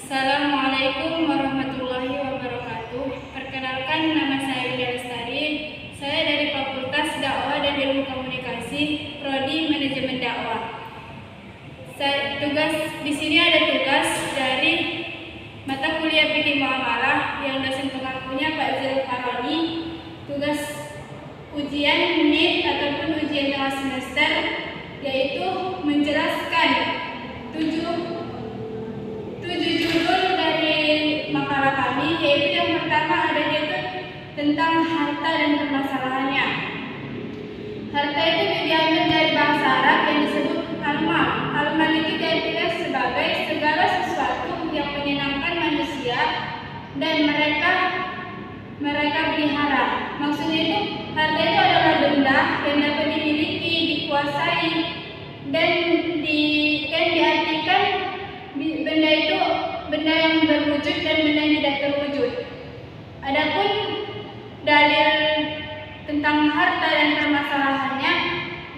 Assalamualaikum warahmatullahi wabarakatuh. Perkenalkan, nama saya Wida Lestari. Saya dari Fakultas Dakwah dan Ilmu Komunikasi, Prodi Manajemen Dakwah. Tugas di sini ada tugas dari mata kuliah Fikih Muamalah yang dosen pengampunya Pak Zulkaroni. Tugas ujian NIT ataupun ujian tengah semester yaitu menjelaskan tujuh judul dari makalah kami, yaitu yang pertama ada yaitu tentang harta dan permasalahannya. Harta itu diambil dari bahasa Arab yang disebut al-mal. Al-mal itu diartikan sebagai segala sesuatu yang menyenangkan manusia dan mereka pelihara. Maksudnya itu harta itu adalah benda yang dapat dimiliki, dikuasai dan diartikan benda itu benda yang berwujud dan benda yang tidak terwujud. Adapun dalil tentang harta dan permasalahannya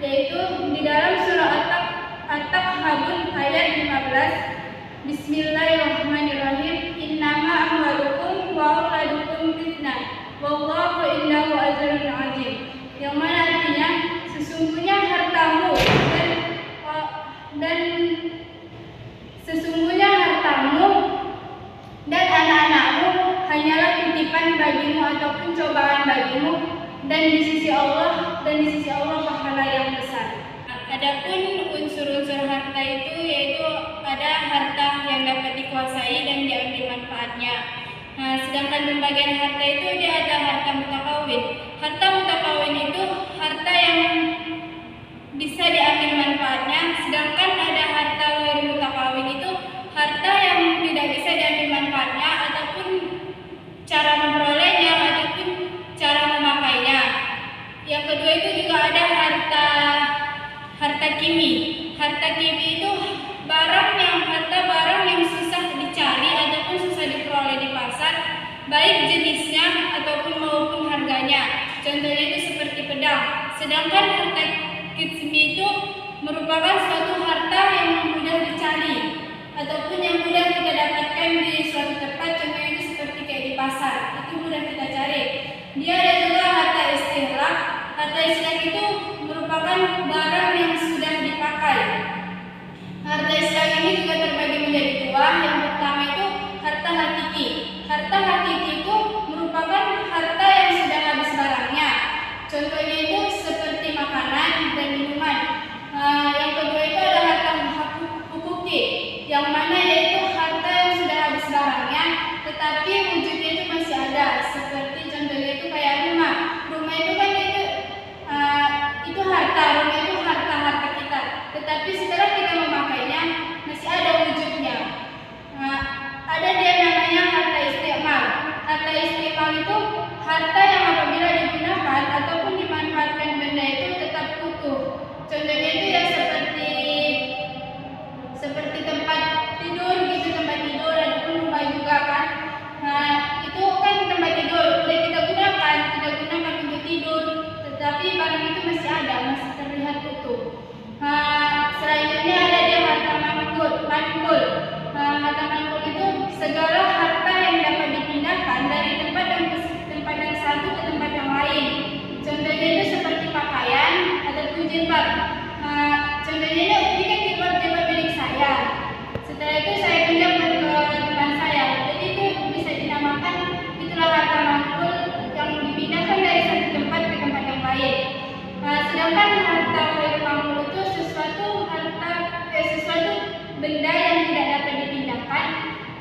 yaitu di dalam surah At-Takhabun ayat 15, Bismillahirrahmanirrahim, Innama amwalukum wa auladukum fitnah wallahu innahu ajrun azim. Yang mana artinya sesungguhnya hartamu dan anak-anakmu hanyalah titipan bagimu ataupun cobaan bagimu, dan di sisi Allah pahala yang besar. Adapun unsur-unsur harta itu yaitu ada harta yang dapat dikuasai dan diambil manfaatnya. Sedangkan pembagian harta itu dia ada harta mutakawin. Harta mutakawin itu harta yang bisa diambil manfaatnya, sedangkan ada harta ghair mutakawin itu harta yang tidak bisa diambil manfaatnya ataupun cara memperolehnya ataupun cara memakainya. Yang kedua itu juga ada harta kimi. Harta kimi itu barang yang susah dicari ataupun susah diperoleh di pasar, baik jenisnya maupun harganya. Contohnya itu seperti pedang. Sedangkan harta kismi itu merupakan suatu harta yang mudah dicari ataupun yang mudah kita dapatkan di suatu tempat. Contohnya itu seperti kayak di pasar, itu mudah kita cari. Dia ada juga harta istihlak. Harta istihlak itu merupakan barang yang sudah dipakai. Harta istihlak ini juga terbagi menjadi dua. Yang pertama itu harta hakiki. Harta hakiki itu merupakan harta yang sudah habis barangnya. Contohnya itu seperti makanan dan minuman. Yang kedua itu ada harta hukuki, yang mana yaitu harta yang sudah habis barangnya tetapi wujudnya itu masih ada. Seperti contohnya itu kayak rumah. Rumah itu kan itu harta. Rumah itu harta kita, tetapi setelah kita memakainya masih ada wujudnya. Ada dia namanya harta istiqmal. Harta istiqmal itu harta yang apabila digunakan ataupun dimanfaatkan benda itu tetap utuh. Contohnya itu ya seperti tempat tidur gitu, tempat tidur ataupun rumah juga kan. Itu kan tempat tidur udah kita gunakan untuk tidur, tetapi barang itu masih ada, masih terlihat utuh. Selanjutnya ada dia harta manqul. Harta manqul itu segala harta yang dapat dipindahkan dari tempat yang satu ke tempat yang lain. Contohnya itu seperti pakaian ataupun jilbab. Contohnya ini kan jilbab milik saya. Setelah itu saya pinjam ke teman saya. Jadi itu bisa dinamakan itulah harta manqul yang dipindahkan dari satu tempat ke tempat yang lain. Sedangkan harta ghair manqul itu sesuatu benda yang tidak dapat dipindahkan.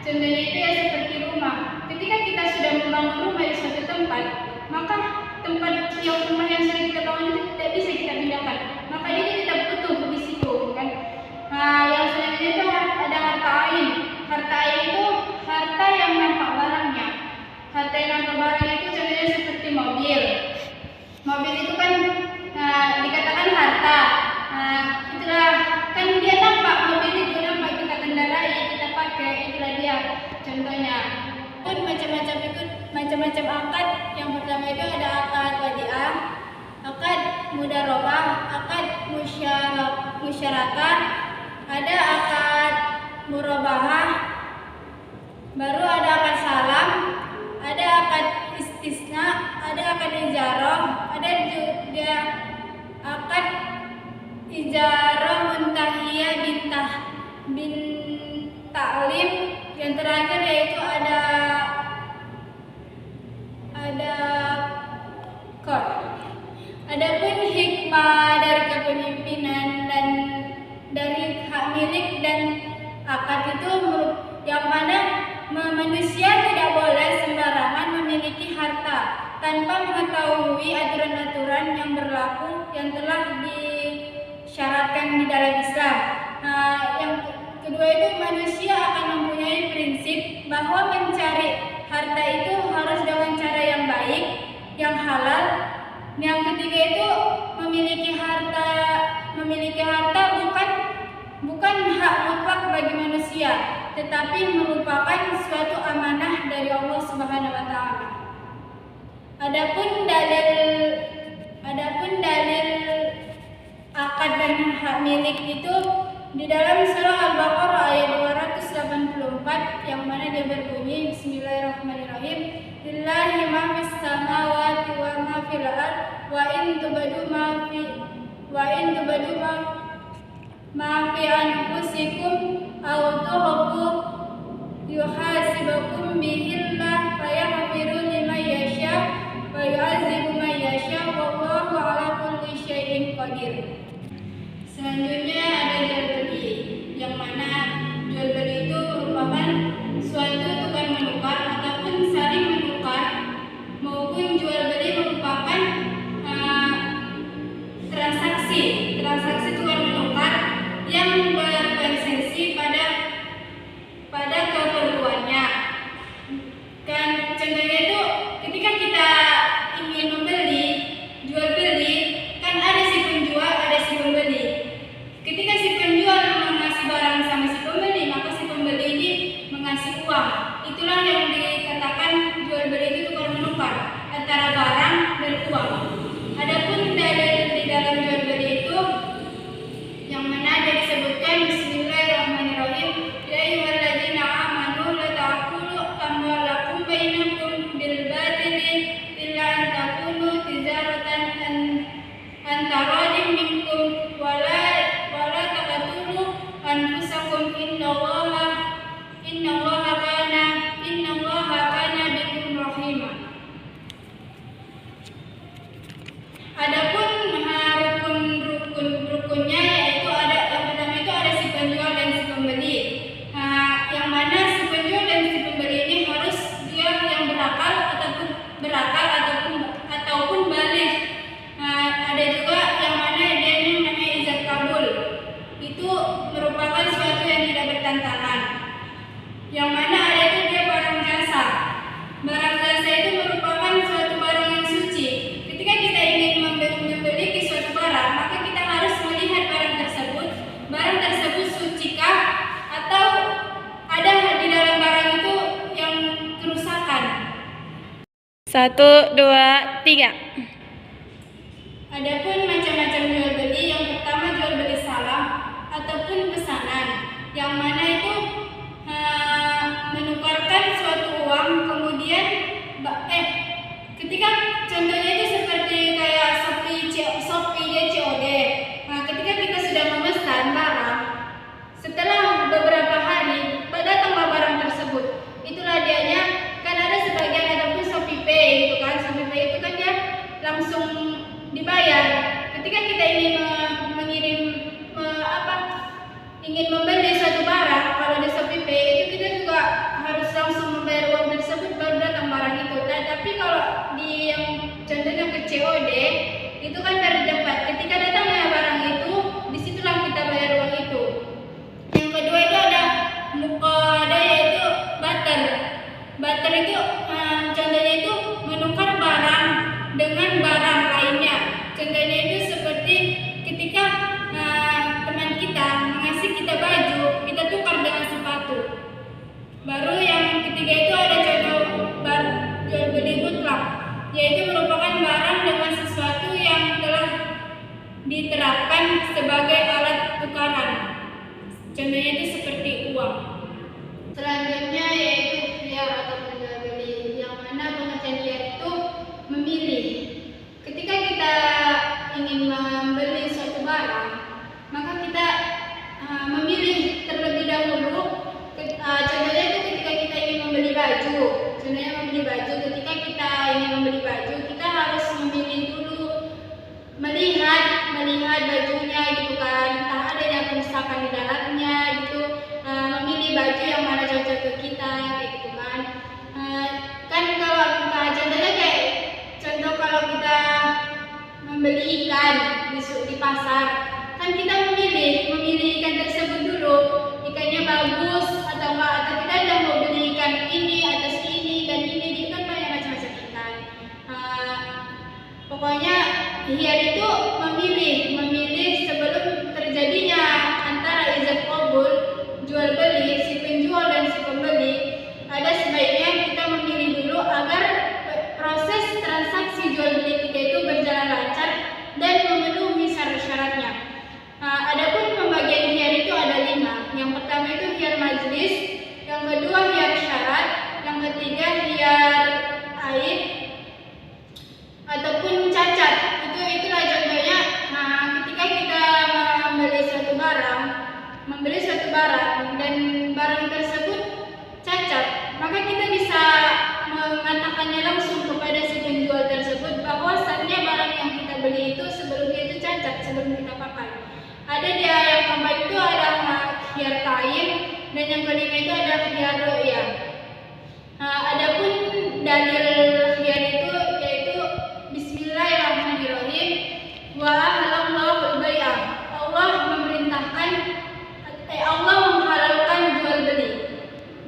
Contohnya itu ya seperti rumah. Ketika kita sudah membangun rumah di suatu tempat, maka tempat rumah yang sudah kita bangun itu tidak bisa kita pindahkan, maka dia tetap utuh di situ kan. Yang selanjutnya itu ada harta ain. Harta ain itu harta yang nampak barangnya. Harta yang nampak barangnya itu contohnya seperti mobil. Mobil itu kan dikatakan harta. Itulah kan dia nampak, mobil itu nampak, kita kendarai, kita pakai, itulah dia contohnya. Pun macam-macam akad. Yang pertama itu ada akad wadiah, akad mudarabah, akad musyarakah, ada akad murabahah, Baru ada akad salam, ada akad istisna, ada akad ijarah, ada juga akad ijarah muntahiyah bin ta'lim. Yang terakhir yaitu ada qad. Adapun hikmah dari kepemimpinan dan dari hak milik dan akad itu yang mana manusia tidak boleh sembarangan memiliki harta tanpa mengetahui aturan-aturan yang berlaku yang telah disyaratkan di dalam Islam. Yang kedua itu manusia akan mempunyai prinsip bahwa mencari harta itu harus dengan cara yang baik, yang halal. Yang ketiga itu memiliki harta bukan hak mutlak bagi manusia, tetapi merupakan suatu amanah dari Allah Subhanahu wa taala. Adapun dalil akad dan hak milik itu di dalam surah Al-Baqarah ayat 284 yang mana dia berbunyi Bismillahirrahmanirrahim. Lillahi ma fis samawati wa ma fil ard wa in tubadu ma fi anfusikum aw tukhfu yuhasibukum bihillah fayaghfiru liman yasha wa yu'adzibu man yasha wallahu ala kulli syai'in qadir. Selanjutnya ada jual beli, yang mana jual beli itu merupakan suatu tukar menukar ataupun saling menukar, maupun jual beli merupakan transaksi tukar menukar yang berkonsensi pada keperluannya. Dan contohnya itu ketika kita ingin membeli, jual beli, kan ada si penjual, ada si pembeli. Ketika si penjual mengasih barang sama si pembeli, maka si pembeli ini mengasih uang. Itulah yang dikatakan jual beli itu tukar menukar antara barang dan uang. Adapun dalil di dalam jual beli itu yang mana ada disebutkan Bismillahirrahmanirrahim. Ya ayyuhalladzina amanu la ta'kulu amwalakum bainakum bil batili illa an takunu tijaratan an taradin minkum wala taqtulu anfusakum innallaha kana bikum rahima. Adapun rukunnya yaitu yang pertama itu ada si penjual dan si pembeli. Yang mana si penjual dan si pembeli ini harus dia yang berakal ataupun balik. Ada juga yang mana dia ini namanya ijab kabul. Itu merupakan suatu yang tidak bertentangan. Yang mana ada itu dia barang jasa. Barang jasa itu merupakan suatu barang yang suci. Ketika kita ingin memiliki suatu barang, maka kita harus melihat barang tersebut sucikah atau ada di dalam barang itu yang kerusakan. 1, 2, 3. Adapun macam-macam jual beli, yang pertama jual beli salam ataupun pesanan, yang mana itu menukarkan suatu uang kemudian ketika contohnya itu seperti kayak Shopee dia COD. Ketika kita sudah memesan barang, setelah beberapa hari datanglah barang tersebut. Itulah dianya kan ada sebagian ataupun Shopee Pay gitu kan. Shopee Pay itu kan dia langsung dibayar. Ketika kita ingin ingin membeli suatu barang, kalau di Shopee Pay itu kita juga harus langsung membayar uang tersebut baru datang barang itu. Tapi kalau di yang contohnya ke COD itu kan dari tempat. Ketika datangnya barang itu, disitulah kita bayar uang itu. Yang kedua itu ada muqadah, yaitu barter. Barter itu contohnya itu menukar barang dengan barang lainnya. Contohnya itu seperti ketika teman kita mengasih kita baju, kita tukar dengan sepatu. Baru yang ketiga itu ada contoh jual beli mutlak, yaitu merupakan barang dengan sesuatu yang telah diterapkan sebagai alat tukaran. Contohnya itu seperti uang. Selanjutnya yaitu baju. Contohnya membeli baju, ketika kita ingin membeli baju, kita harus memilih dulu, melihat bajunya gitu kan, entah adanya kerusakan di dalamnya gitu, memilih baju yang mana cocok ke kita kayak gitu kan. Kan kalau kita contohnya kayak kalau kita membeli ikan di pasar, kan kita memilih ikan tersebut dulu, ikannya bagus atau enggak, atau kita udah mau beli ikan ini atas ini, ikan ini, jadi kan banyak macam-macam ikan. Pokoknya hiar itu memilih sebelum terjadinya antara ijab qabul, jual beli, si penjual dan si pembeli, ada sebaiknya kita memilih dulu agar proses transaksi jual beli kita itu berjalan lancar dan memenuhi syarat-syaratnya. Adapun pembagian hiar itu ada 5. Yang pertama itu hiar majlis, yang kedua hiar syarat, yang ketiga hiar aib ataupun cacat. Itulah contohnya. Ketika kita membeli suatu barang dan barang tersebut cacat, maka kita bisa mengatakannya langsung kepada si penjual tersebut bahwasannya barang yang kita beli itu sebelumnya itu cacat sebelum kita pakai. Ada dia yang keempat itu ada hiar taib, dan yang kelima itu ada hiar ru'yah. Adapun dalil hiar itu yaitu Bismillahirrahmanirrahim, wa ahallallahu al-bai'ah. Allah menghalalkan jual beli.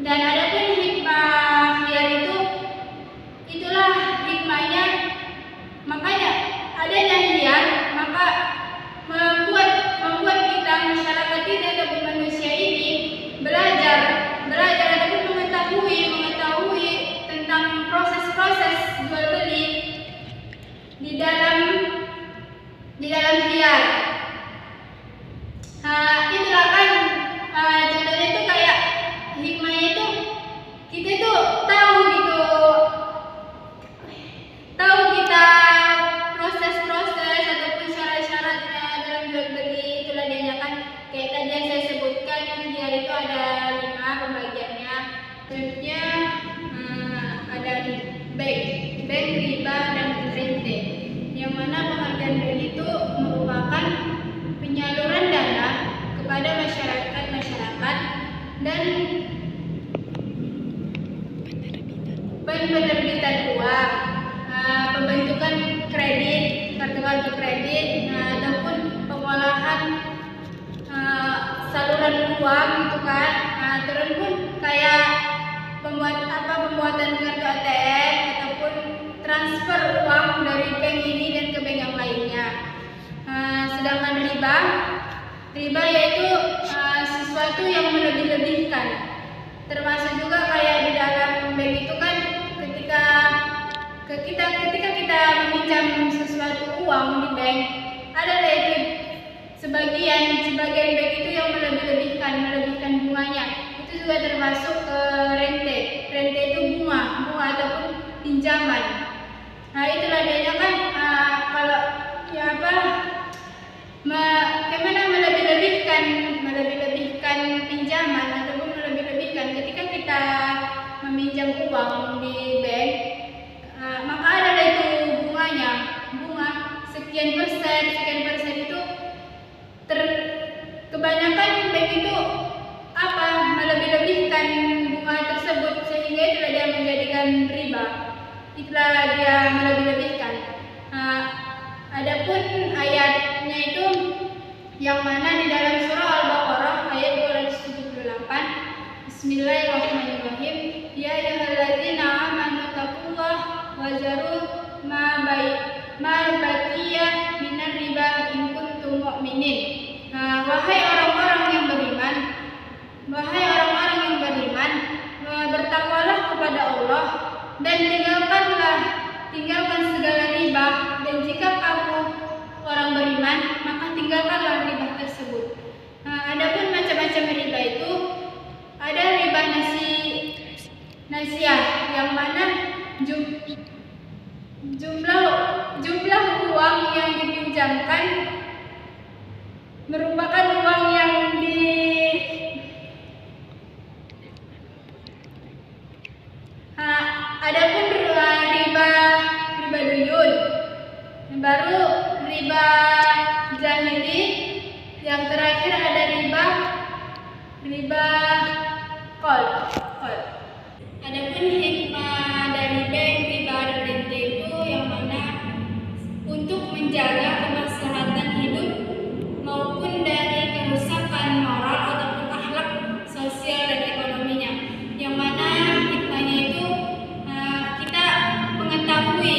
Dan adapun hikmah hiar itu, itulah hikmahnya. Makanya adanya hiar, maka membuat kita, masyarakat ini ataupun manusia ini belajar ataupun mengetahui tentang proses-proses jual beli di dalam hiar. Itulah kan contohnya itu kayak hikmahnya itu kita itu tahu kita proses-proses ataupun syarat-syaratnya dalam jual beli. Itulah dia kan kayak tadi yang saya sebutkan, hiar itu ada 5 pembagiannya. Contohnya ada bank, riba, dan rente. Yang mana pengertian bank itu merupakan penyaluran dana kepada masyarakat dan penerbitan uang, pembentukan kredit, kartu kredit, ataupun pengolahan saluran uang gitu kan. Terus pun kayak pembuatan kartu ATM ataupun transfer uang dari bank ini dan ke bank yang lainnya. Sedangkan riba yaitu sesuatu yang melebih-lebihkan. Termasuk juga kayak di dalam bank itu kan ketika kita meminjam sesuatu uang di bank, ada itu sebagian bank itu yang melebih-lebihkan bunganya. Itu juga termasuk rente. Rente itu bunga ataupun pinjaman. Itulah dia kan kalau bagaimana melebih-lebihkan pinjaman ataupun melebih-lebihkan ketika kita meminjam uang di bank, maka ada itu bunga sekian persen itu kebanyakan bank itu melebih-lebihkan bunga tersebut, sehingga itulah dia menjadikan riba. Itulah dia melebih-lebihkan. Adapun ayatnya itu yang mana di dalam surah Al-Baqarah ayat 278. Bismillahirrahmanirrahim. Ya ayyuhalladzina amanu taqullaha wa zaru ma baqiya minar riba in kuntum mu'minin. Wahai orang-orang yang beriman, bertakwalah kepada Allah dan tinggalkan segala riba, dan jika kamu orang beriman, maka tinggalkanlah riba tersebut. Adapun macam-macam riba itu ada riba nasiah, yang mana jumlah uang yang dipinjamkan merupakan uang yang Adapun riba duyun, yang baru riba zahiri, yang terakhir ada riba qol. Adapun hikmah dari bank riba dan rente itu yang mana untuk menjaga kemaslahatan hidup maupun dari kerusakan moral ataupun akhlak sosial dan ekonominya, yang mana hikmahnya itu kita mengetahui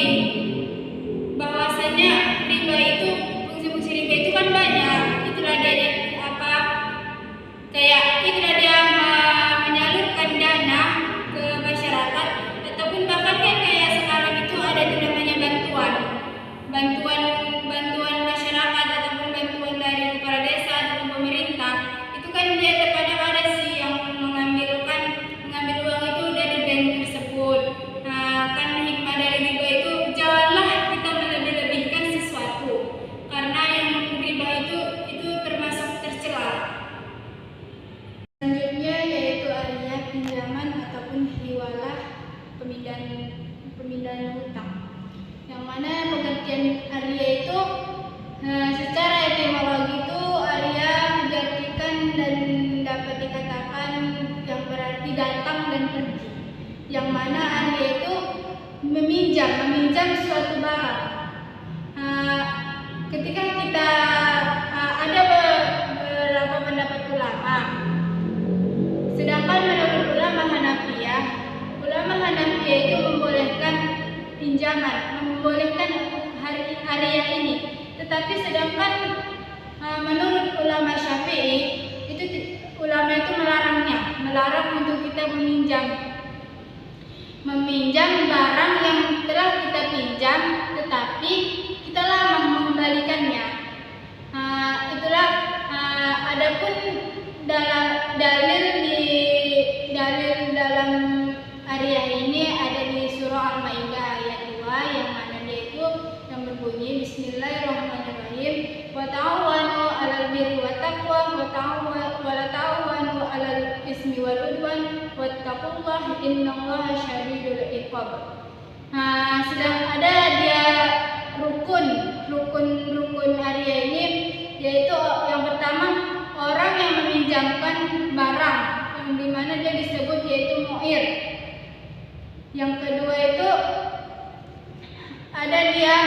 bahwasanya riba itu, fungsi-fungsi riba itu kan banyak. Itulah dia itulah dia menyalurkan dana ke masyarakat, ataupun bahkan kan kayak sekarang itu ada yang namanya bantuan masyarakat ataupun bantuan dari kepala desa ataupun pemerintah. Itu kan dia terkadang ada sih yang mengambil uang itu dari bank tersebut. Nah, kan hikmah dari riba itu, janganlah kita melebih-lebihkan sesuatu, karena yang riba itu termasuk tercela. Selanjutnya yaitu ariyah pinjaman ataupun hiwalah, pemindahan hutang, yang mana pengertian ariyah itu secara etimologi itu ariyah diartikan dan dapat dikatakan yang berarti datang dan pergi, yang mana ariyah itu meminjam suatu barang. Ketika kita ada beberapa pendapat ulama, sedangkan menurut ulama Hanafiyah itu membolehkan pinjaman, membolehkan ariyah ini. Tetapi sedangkan menurut ulama Syafi'i itu ulama itu melarang untuk kita meminjam barang yang telah kita pinjam, tetapi kita lama mengembalikannya. Itulah adapun dalil dalam ariyah ini ada di surah Al-Maidah ayat 2, yang mana dia itu yang berbunyi Bismillahirrahmanirrahim, wa ta'awanu 'alal birri wat taqwa wa ta'awanu 'alal ismi wal udwan wattaqullaha innallaha syadidul iqab. Sedang ada dia rukun ariyah ini, yaitu yang pertama orang yang meminjamkan barang, yang dimana dia disebut yaitu mu'ir. Yang kedua itu ada dia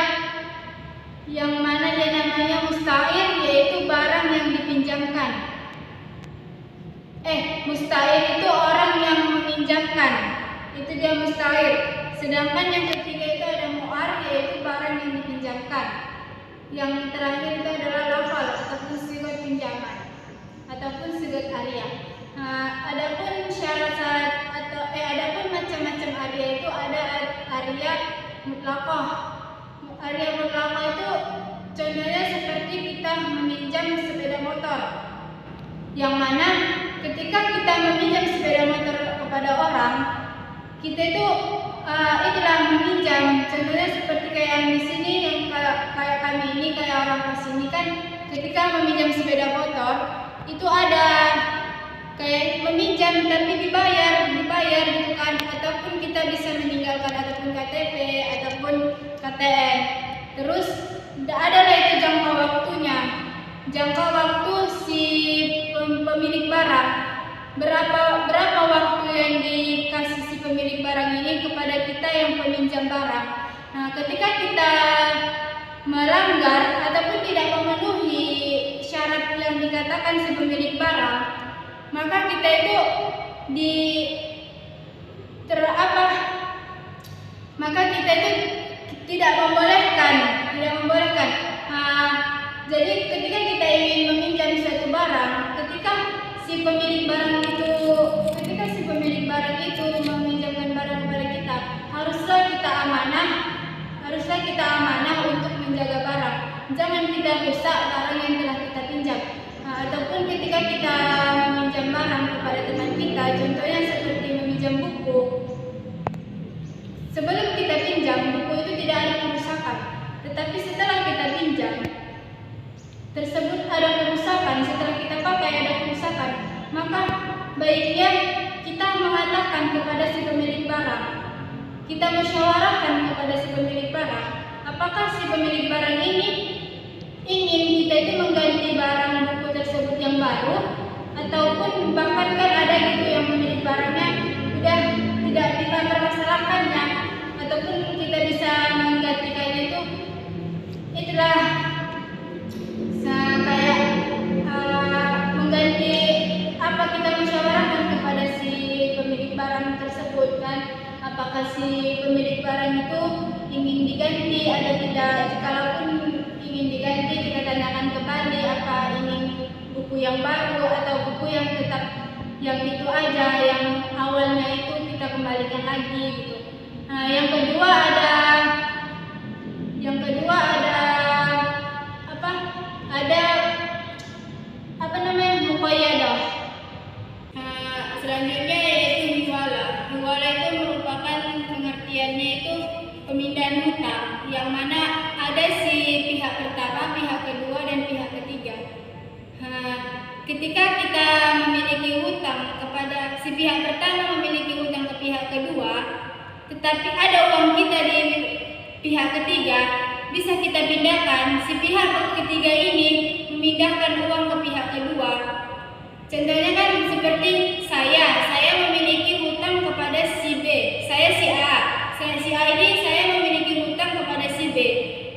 yang mana dia namanya musta'ir, yaitu barang yang dipinjamkan. Musta'ir itu orang yang meminjamkan, itu dia musta'ir. Sedangkan yang ketiga itu ada mu'ar, yaitu barang yang dipinjamkan. Yang terakhir itu adalah lafal ataupun sigat pinjaman ataupun sigat ariyah. Adapun adapun macam-macam ariyah itu ada ariyah mutlaqah. Ariyah mutlaqah itu contohnya seperti kita meminjam sepeda motor, yang mana ketika kita meminjam sepeda motor kepada orang, kita itu itulah meminjam. Contohnya seperti kayak yang di sini, yang kayak kami ini, kayak orang pas ini kan, ketika meminjam sepeda motor itu ada kayak meminjam tapi dibayar gitu kan, ataupun kita bisa meninggalkan ataupun KTP ataupun KTM. Terus adalah itu jangka waktu si pemilik barang, berapa waktu yang dikasih si pemilik barang ini kepada kita yang peminjam barang. Nah, ketika kita melanggar ataupun tidak memenuhi syarat yang dikatakan si pemilik barang, maka kita itu tidak membolehkan. Jadi ketika kita ingin meminjam suatu barang, ketika si pemilik barang itu meminjamkan barang kepada kita, haruslah kita amanah untuk menjaga barang. Jangan kita rusak barang yang telah kita pinjam. Ataupun ketika kita meminjam barang kepada teman kita, contohnya seperti meminjam buku. Sebelum kita pinjam, buku itu tidak ada kerusakan. Tetapi setelah kita pinjam, tersebut ada kerusakan, setelah kita pakai ada kerusakan, maka baiknya kita mengatakan kepada si pemilik barang, kita musyawarahkan kepada si pemilik barang, apakah si pemilik barang ini ingin kita itu mengganti barang buku tersebut yang baru, ataupun bahkan kan ada gitu yang pemilik barangnya sudah tidak dipermasalahkannya, ataupun kita bisa menggantikannya itu itulah kayak mengganti apa kita musyawarahkan kepada si pemilik barang tersebut kan, apakah si pemilik barang itu ingin diganti atau tidak. Jikalaupun ingin diganti, kita tanyakan kembali apa ingin buku yang baru atau buku yang tetap yang itu aja, yang awalnya itu kita kembalikan lagi gitu. Nah, yang kedua ada apa namanya, muqayyadah. Selanjutnya yaitu hiwala. Hiwala itu merupakan pengertiannya itu pemindahan hutang, yang mana ada si pihak pertama, pihak kedua, dan pihak ketiga. Ketika kita memiliki hutang kepada si pihak pertama, memiliki hutang ke pihak kedua, tetapi ada uang kita di pihak ketiga, bisa kita pindahkan. Si pihak ketiga ini memindahkan uang ke pihak kedua. Contohnya kan seperti saya memiliki hutang kepada si B, saya si A. Si A ini saya memiliki hutang kepada si B.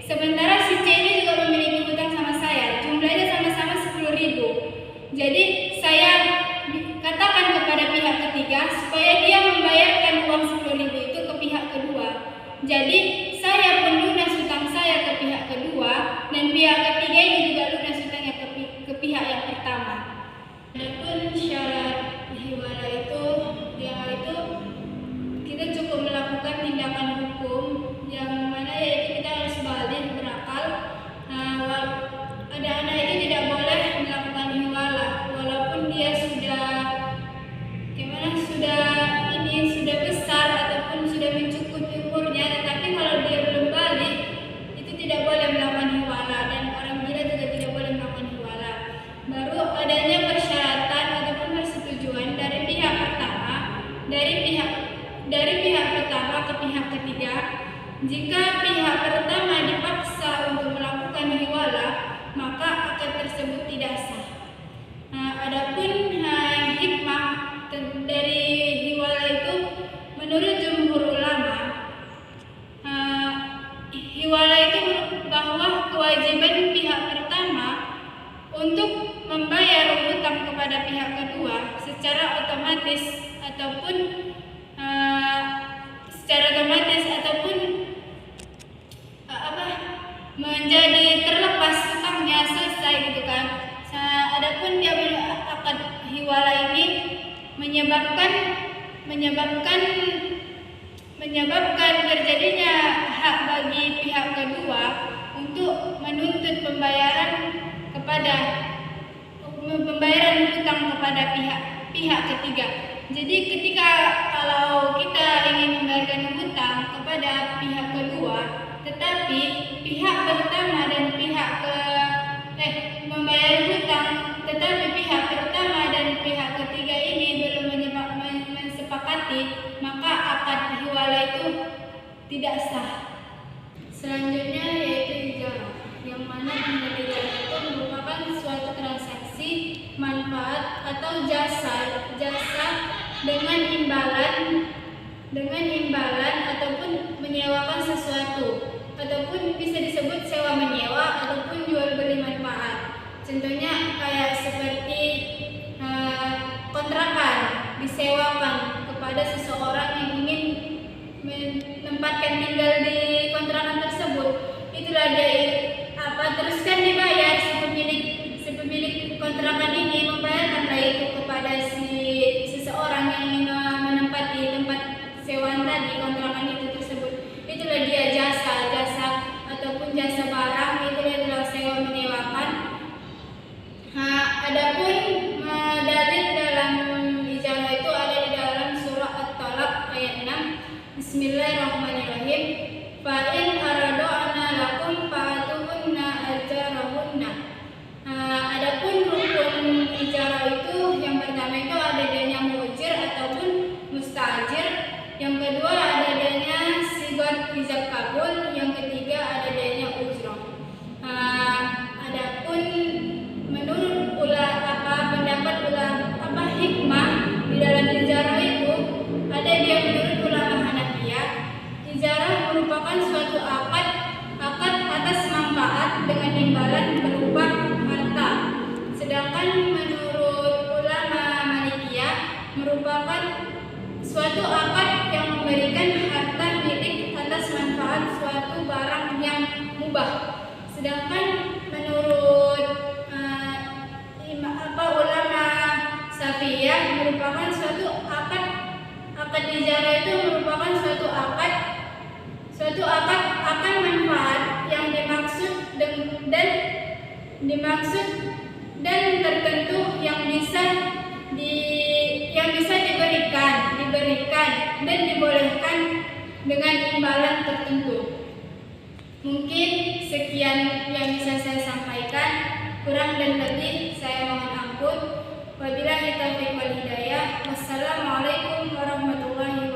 Sementara si C ini juga memiliki hutang sama saya. Jumlahnya sama-sama 10.000. Jadi saya katakan kepada pihak ketiga supaya dia membayarkan uang 10.000 itu ke pihak kedua. Jadi saya pun lunas hutang saya ke pihak kedua, dan pihak ketiga ini juga lunas hutangnya ke pihak yang pertama. Adapun syarat hiwala itu, yaitu kita cukup melakukan tindakan hukum yang mana yaitu kita harus balik berakal. Anak-anak itu tidak boleh melakukan hiwala walaupun dia sudah besar ataupun sudah mencukupi umurnya, tetapi kalau dia belum balik itu tidak boleh melakukan hiwala, dan orang gila juga tidak boleh melakukan hiwala. Baru adanya persyaratan ataupun persetujuan dari pihak pertama, dari pihak pertama ke pihak ketiga. Jika pihak pertama dipaksa untuk melakukan hiwala, maka akad tersebut tidak sah. Adapun hikmah dari hiwala itu, menurut jumhur ulama, hiwala itu bahwa kewajiban pihak pertama untuk membayar hutang kepada pihak kedua secara otomatis ataupun menjadi terlepas hutangnya selesai gitu kan. Adapun dia akad hiwala ini menyebabkan terjadinya hak bagi pihak kedua untuk menuntut pembayaran hutang kepada pihak ketiga. Jadi ketika kalau kita ingin membayarkan hutang kepada pihak kedua, tetapi pihak pertama dan membayar hutang, tetapi pihak pertama dan pihak ketiga ini belum mensepakati, maka akad hiwala itu tidak sah. Selanjutnya yaitu ijarah, yang mana ijarah itu merupakan suatu transaksi manfaat atau jasa dengan imbalan ataupun menyewakan sesuatu, ataupun bisa disebut sewa menyewa ataupun jual beli manfaat. Contohnya kayak seperti kontrakan disewakan kepada seseorang yang ingin menempatkan tinggal di kontrakan tersebut. Itulah dia terus kan dibayar si pemilik kontrakan ini, membayarkanlah itu kepada seseorang yang ingin menempati tempat sewaan tadi, kontrakan itu tersebut. Itulah dia jasa ataupun jasa barang, itulah sewa menyewakan. Adapun dalil dalam ijarah itu ada di dalam surah At-Talaq ayat 6. Bismillahirrahmanirrahim. Fa in arada'na lakum fa'atuhunna ajarahunna. Adapun rukun ijarah itu, yang pertama itu adanya mu'jir ataupun mustajir, yang kedua adanya hijab kabul, yang ketiga adanya ujroh. Adapun menurut pendapat hikmah di dalam ijarah itu, ada dia menurut ulama Hanafiyah, ijarah merupakan suatu akad atas manfaat dengan imbalan berupa harta. Sedangkan menurut ulama Malikiyah merupakan suatu akad yang memberikan harta milik atas manfaat suatu barang yang mubah. Sedangkan menurut ulama Syafi'iyah merupakan suatu akad ijarah itu merupakan suatu akad akan manfaat yang dimaksud dan tertentu yang bisa diberikan dan dibolehkan dengan imbalan tertentu. Mungkin sekian yang bisa saya sampaikan, kurang dan lebih saya mohon ampun. Wabillahi taufiq wal hidayah. Wassalamualaikum warahmatullahi wabarakatuh.